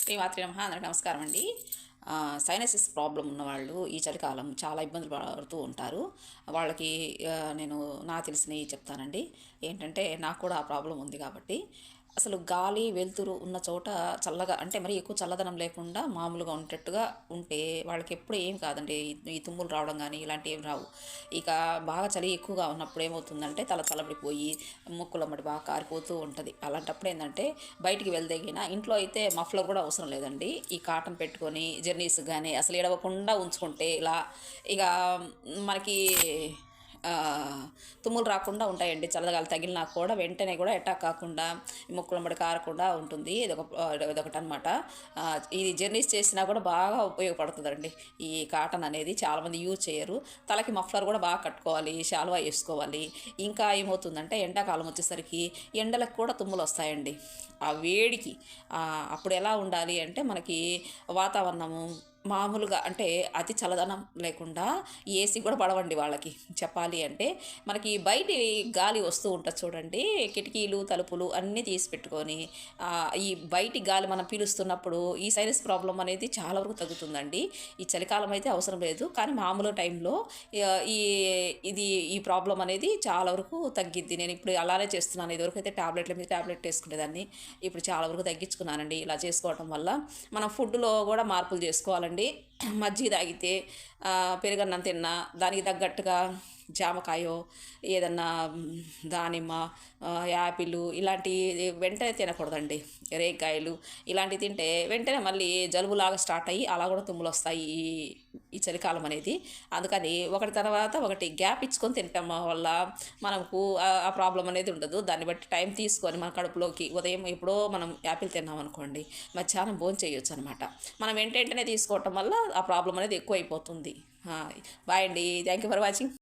శ్రీమాత్రి నమః. అందరికీ నమస్కారం అండి. సైనసిస్ ప్రాబ్లం ఉన్నవాళ్ళు ఈ చలికాలం చాలా ఇబ్బందులు పడుతూ ఉంటారు. వాళ్ళకి నేను నాకు తెలిసినవి చెప్తానండి. ఏంటంటే నాకు కూడా ఆ ప్రాబ్లం ఉంది కాబట్టి అసలు గాలి వెలుతురు ఉన్న చోట చల్లగా అంటే మరి ఎక్కువ చల్లదనం లేకుండా మామూలుగా ఉండేటట్టుగా ఉంటే వాళ్ళకి ఎప్పుడు ఏం కాదండి. ఈ తుమ్ములు రావడం కానీ ఇలాంటివి ఏం రావు. ఇక బాగా చలి ఎక్కువగా ఉన్నప్పుడు ఏమవుతుందంటే తల చల్లబడిపోయి ముక్కులమ్మడి బాగా కారిపోతూ ఉంటుంది. అలాంటప్పుడు ఏంటంటే బయటికి వెళ్తేగిన ఇంట్లో అయితే మఫ్లర్ కూడా అవసరం లేదండి. ఈ కాటన్ పెట్టుకొని జర్నీస్ కానీ అసలు ఎడవకుండా ఉంచుకుంటే ఇలా ఇక మనకి తుమ్ములు రాకుండా ఉంటాయండి. చల్లగాలి తగిలినా కూడా వెంటనే కూడా అటాక్ కాకుండా ముక్కులమ్మడి కారకుండా ఉంటుంది. ఇదొకటి అనమాట. ఇది జర్నీస్ చేసినా కూడా బాగా ఉపయోగపడుతుందండి. ఈ కాటన్ అనేది చాలామంది యూజ్ చేయరు. తలకి మఫ్లర్ కూడా బాగా కట్టుకోవాలి, శాలువా వేసుకోవాలి. ఇంకా ఏమవుతుందంటే ఎండాకాలం వచ్చేసరికి ఎండలకు కూడా తుమ్ములు వస్తాయండి. ఆ వేడికి అప్పుడు ఎలా ఉండాలి అంటే మనకి వాతావరణము మామూలుగా అంటే అతి చల్లదనం లేకుండా ఏసీ కూడా పడవండి వాళ్ళకి. చెప్పాలి అంటే మనకి బయటి గాలి వస్తూ ఉంటుంది చూడండి. కిటికీలు తలుపులు అన్నీ తీసి పెట్టుకొని ఈ బయటి గాలి మనం పీలుస్తున్నప్పుడు ఈ సైనస్ ప్రాబ్లం అనేది చాలా వరకు తగ్గుతుందండి. ఈ చలికాలం అయితే అవసరం లేదు, కానీ మామూలు టైంలో ఈ ఈ ప్రాబ్లం అనేది చాలా వరకు తగ్గిద్ది. నేను ఇప్పుడు అలానే చేస్తున్నాను. ఇదివరకు అయితే టాబ్లెట్ల మీద టాబ్లెట్ వేసుకునేదాన్ని. ఇప్పుడు చాలా వరకు తగ్గించుకున్నానండి. ఇలా చేసుకోవటం వల్ల మనం ఫుడ్లో కూడా మార్పులు చేసుకోవాలండి. మజ్జిగ తాగితే పెరుగన్నం తిన్నా దానికి తగ్గట్టుగా జామకాయో ఏదన్నా దానిమ్మ యాపిల్ ఇలాంటివి వెంటనే తినకూడదండి. రేకాయలు ఇలాంటివి తింటే వెంటనే మళ్ళీ జలుబులాగా స్టార్ట్ అయ్యి అలా కూడా తుమ్ములు వస్తాయి ఈ చలికాలం అనేది. అందుకని ఒకటి తర్వాత ఒకటి గ్యాప్ ఇచ్చుకొని తినటం వల్ల మనకు ఆ ప్రాబ్లం అనేది ఉండదు. దాన్ని బట్టి టైం తీసుకొని మన కడుపులోకి ఉదయం ఎప్పుడో మనం యాపిల్ తిన్నాం అనుకోండి, మధ్యాహ్నం భోజనం చేయొచ్చు అనమాట. మనం వెంటనే తీసుకోవటం వల్ల ఆ ప్రాబ్లం అనేది ఎక్కువ అయిపోతుంది. బాయ్ అండి. Thank you for watching.